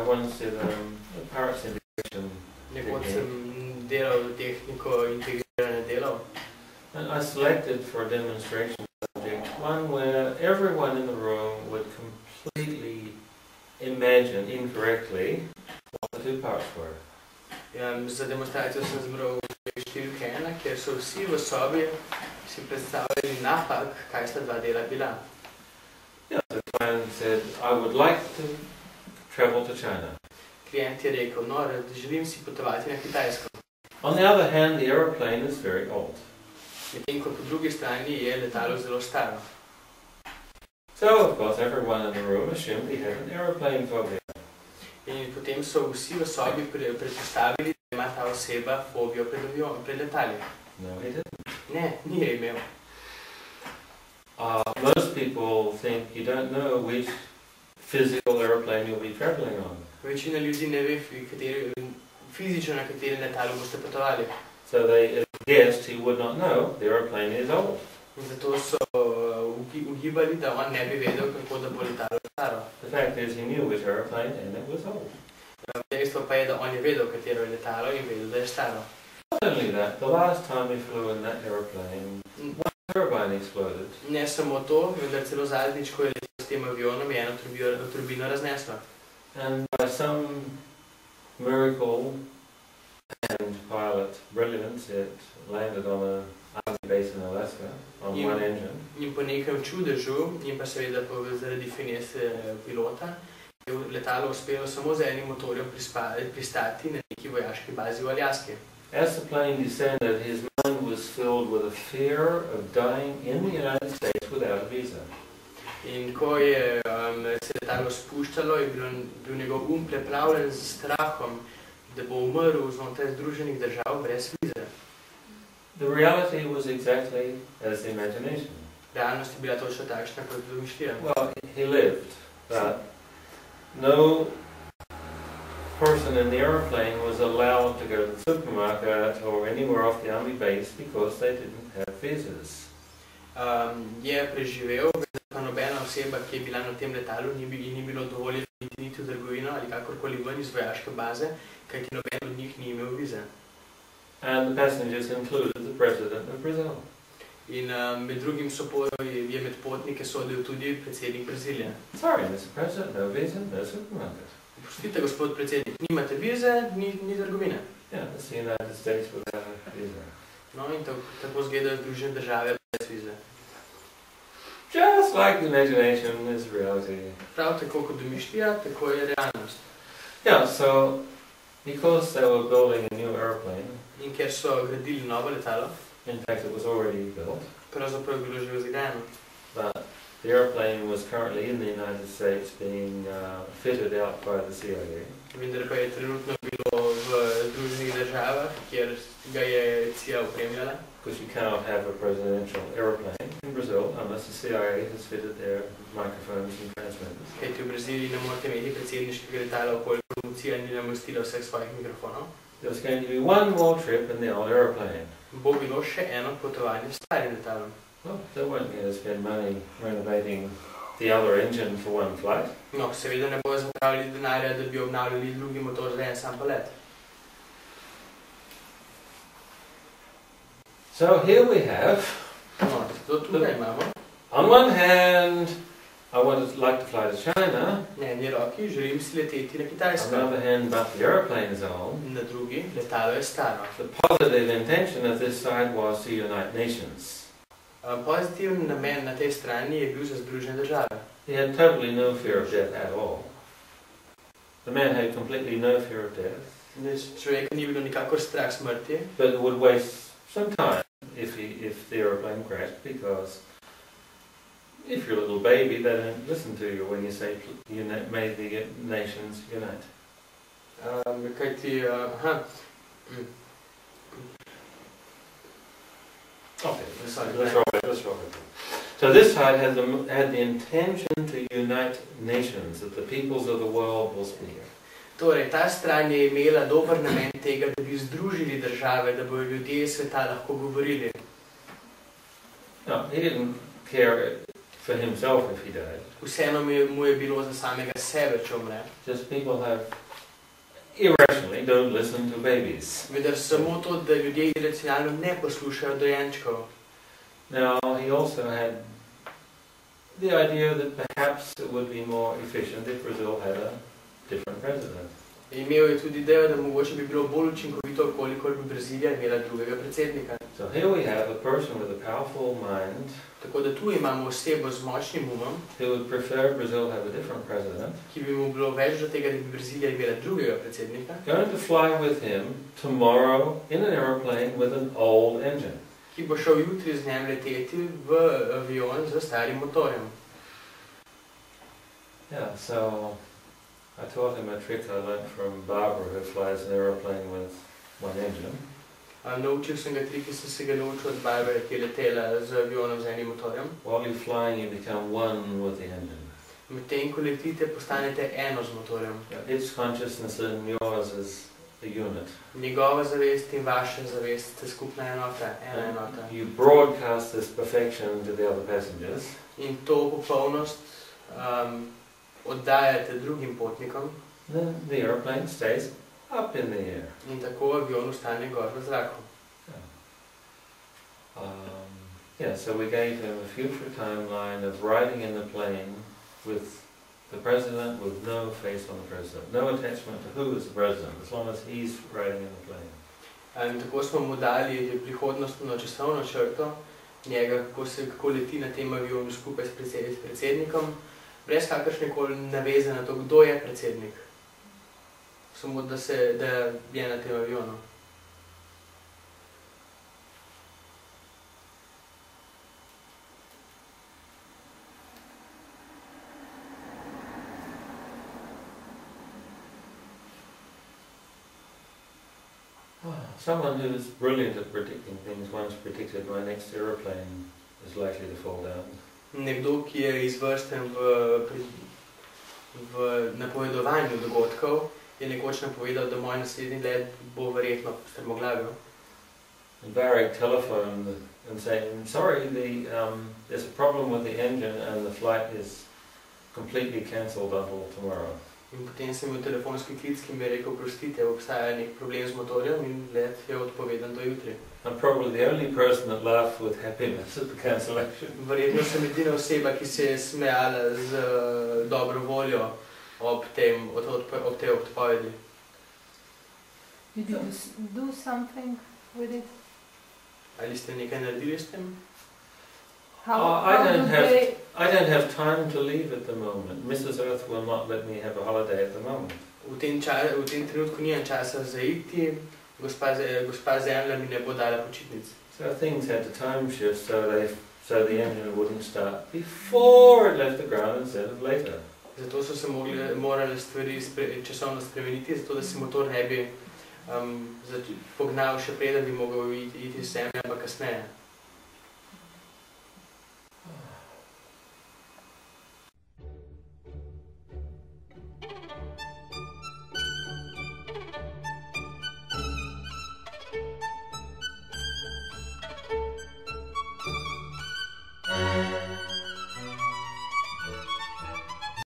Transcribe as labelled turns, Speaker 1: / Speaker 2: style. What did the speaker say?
Speaker 1: I once did a parts integration.
Speaker 2: Nekoč sem delal tehniko integrirane delov.
Speaker 1: And I selected for a demonstration subject one where everyone in the room would completely imagine incorrectly what the two parts were.
Speaker 2: Za demonstracijo sem zbral številka 1, kjer so vsi v sobi si predstavljali napak, kaj sta dva dela bila.
Speaker 1: Yeah, the client said, I would like to travel to China.
Speaker 2: Klient je rekel, no, želim si potovati na Kitajsko.
Speaker 1: On the other hand, the aeroplane is very old.
Speaker 2: Medtem ko po drugi strani je letalo zelo staro.
Speaker 1: So, of course, everyone in the room assumed he had an aeroplane phobia.
Speaker 2: In potem so vsi v sobi predpostavili, da ima ta oseba fobijo pred letali.
Speaker 1: No, he didn't.
Speaker 2: Ne, ni je imel.
Speaker 1: Most people think you don't know which physical aeroplane you'll be traveling on.
Speaker 2: Večina ljudi ne ve, fizično na kateri letalo boste potovali.
Speaker 1: So they guessed he would not know the aeroplane is old.
Speaker 2: In zato so ugibali, da on ne bi vedel, kako da bo letalo staro.
Speaker 1: The fact is he knew which aeroplane and it was old.
Speaker 2: Dejstvo pa je, da on je vedel, katero je letalo in vedel, da je staro.
Speaker 1: Not only that, the last time he flew in that aeroplane, one turbine exploded.
Speaker 2: Ne samo to, vendar celo zadnjič, ko je letel s tem avionom, je eno turbino razneslo.
Speaker 1: And by some miracle and pilot brilliance, it landed on an army base in Alaska on one engine.
Speaker 2: In po nekem čudežu, in pa seveda zaradi finese pilota, je letalo uspelo samo z enim motorjem pristati na neki vojaški bazi v Aljaski.
Speaker 1: As the plane descended, his mind was filled with a fear of dying in the United States without a visa.
Speaker 2: In ko je se letalo spuščalo, je bil njegov preplavljen z strahom, da bo umrl znotraj Združenih držav brez vize.
Speaker 1: The reality was exactly as the imagination.
Speaker 2: Realnost je bila točno takšna, kot je domišljija.
Speaker 1: Well, he lived, but no person in the airplane was allowed to go to the supermarket or anywhere off the army base because they didn't have visas.
Speaker 2: Je preživel, vendar pa nobena oseba, ki je bila na tem letalu, ni bilo dovoljeno niti v trgovino ali kakorkoli ven iz vojaške baze, kajti noben od njih ni imel vize.
Speaker 1: And the passengers included the President of Brazil.
Speaker 2: In med drugim je med potnike sodil tudi predsednik Brazilije.
Speaker 1: Sorry, Mr. President, no visa, no supermarket.
Speaker 2: Prostite, gospod predsednik, nimate vize, ni trgovine.
Speaker 1: Yeah, that's the United States without a visa.
Speaker 2: No, in tako zgledajo Združene države brez vize.
Speaker 1: Just like the imagination is reality.
Speaker 2: Prav tako kot domišljija, tako je realnost.
Speaker 1: Yeah, so because they were building a new airplane,
Speaker 2: in ker so gradili novo letalo,
Speaker 1: in fact it was already built,
Speaker 2: pravzaprav je bilo že zgrajeno.
Speaker 1: But the airplane was currently in the United States being fitted out by the CIA.
Speaker 2: Vendar pa je trenutno bilo v Združenih državah, kjer ga je CIA opremljala.
Speaker 1: Because you cannot have a presidential airplane in Brazil unless the CIA has fitted their microphones and transmitters.
Speaker 2: Kajti v Braziliji ne morete imeti predsedniškega letala, okoliko promocija ni namestila vseh svojih mikrofonov.
Speaker 1: There was going to be one more trip in the old airplane.
Speaker 2: Bo bilo še eno potovanje s starim letalom.
Speaker 1: Well, they weren't going to spend money renovating the other engine for one flight.
Speaker 2: No, seveda ne bojo zapravili denarja, da bi obnavljali drugi motor za en sam polet.
Speaker 1: So here we have,
Speaker 2: no, to tukaj imamo.
Speaker 1: On one hand, I would like to fly to China.
Speaker 2: Na eni roki želim si leteti na Kitajsko.
Speaker 1: On the other hand, but the airplane is old.
Speaker 2: Na drugi, letalo je staro.
Speaker 1: The positive intention of this side was to unite nations.
Speaker 2: Pozitiven namen na tej strani je bil za Združene države.
Speaker 1: He had totally no fear of death at all. The man had completely no fear of death.
Speaker 2: Človeka ni bilo nikakor strah smrti.
Speaker 1: But it would waste some time if the airplane crashed, because if you're a little baby, they don't listen to you when you say, may the nations unite. Okay, let's roll it. So this side had the intention to unite nations, that the peoples of the world will speak.
Speaker 2: Torej, ta stran je imela dober namen tega, da bi združili države, da bojo ljudje sveta lahko govorili.
Speaker 1: No, he didn't care for himself if he died.
Speaker 2: Vseeno mu je bilo za samega sebe, če umre.
Speaker 1: Just people have irrationally don't listen to babies.
Speaker 2: Vendar samo to, da ljudje iracionalno ne poslušajo dojenčkov.
Speaker 1: Now, he also had the idea that perhaps it would be more efficient if Brazil had a different president.
Speaker 2: Imel je tudi idejo, da mogoče bi bilo bolj učinkovito, kolikor bi Brazilija imela drugega predsednika.
Speaker 1: So here we have a person with a powerful mind.
Speaker 2: Tako da tu imamo osebo z močnim umom,
Speaker 1: who would prefer Brazil have a different president.
Speaker 2: Ki bi mu bilo več do tega, da bi Brazilija imela drugega predsednika.
Speaker 1: Going to fly with him tomorrow in an airplane with an old engine.
Speaker 2: Ki bo šel jutri z njem leteti v avion z starim motorjem.
Speaker 1: Yeah, so I taught him a trick I learned from Barbara, who flies an airplane with one engine.
Speaker 2: Naučil sem ga trik, ki sem se ga naučil od Barbare, ki je letela z avionom z enim motorjem.
Speaker 1: While you're flying, you become one with the engine.
Speaker 2: Medtem ko letite, postanete eno z motorjem.
Speaker 1: Its consciousness and yours is a unit.
Speaker 2: Njegova zavest in vaša zavest ste skupna enota, ena enota.
Speaker 1: You broadcast this perfection to the other passengers.
Speaker 2: In to popolnost oddajate drugim potnikom.
Speaker 1: Then the airplane stays up in the air.
Speaker 2: In tako avion ostane gor v zraku.
Speaker 1: Yeah, so we gave him a future timeline of riding in the plane with the president with no face on the president, no attachment to who is the president, as long as he's riding in the plane.
Speaker 2: In tako smo mu dali prihodnostno časovno črto, njega, kako leti na tem avionu skupaj s predsednikom, brez kakršnekoli naveze na to, kdo je predsednik. Samo da je na tem avionu.
Speaker 1: Someone who is brilliant at predicting things once predicted my next aeroplane is likely to fall down.
Speaker 2: Nekdo, ki je izvrsten v napovedovanju dogodkov, je nekoč napovedal, da moj naslednji let bo verjetno strmoglavil.
Speaker 1: Barrick telephoned and saying, sorry, there's a problem with the engine and the flight is completely cancelled until tomorrow.
Speaker 2: In potem sem imel telefonski klic, ki mi je rekel, prostite, obstaja nek problem z motorjem in let je odpovedan do jutri.
Speaker 1: I'm probably the only person that laughed with happiness at the cancellation.
Speaker 2: Verjetno sem edina oseba, ki se je smejala z dobro voljo ob tej odpovedi.
Speaker 3: Did you do something with it?
Speaker 2: Ali ste nekaj naredili s tem?
Speaker 1: I don't have time to leave at the moment. Mrs. Earth will not let me have a holiday at the moment.
Speaker 2: V tem trenutku nimam časa za iti, gospa Zemlja mi ne bo dala počitnic.
Speaker 1: So things had to time shift so the engine wouldn't start before it left the ground instead of later.
Speaker 2: Zato so se morale stvari časovno spremeniti, zato da se motor ne bi pognal še preden bi mogel iti z Zemlje, ampak kasneje.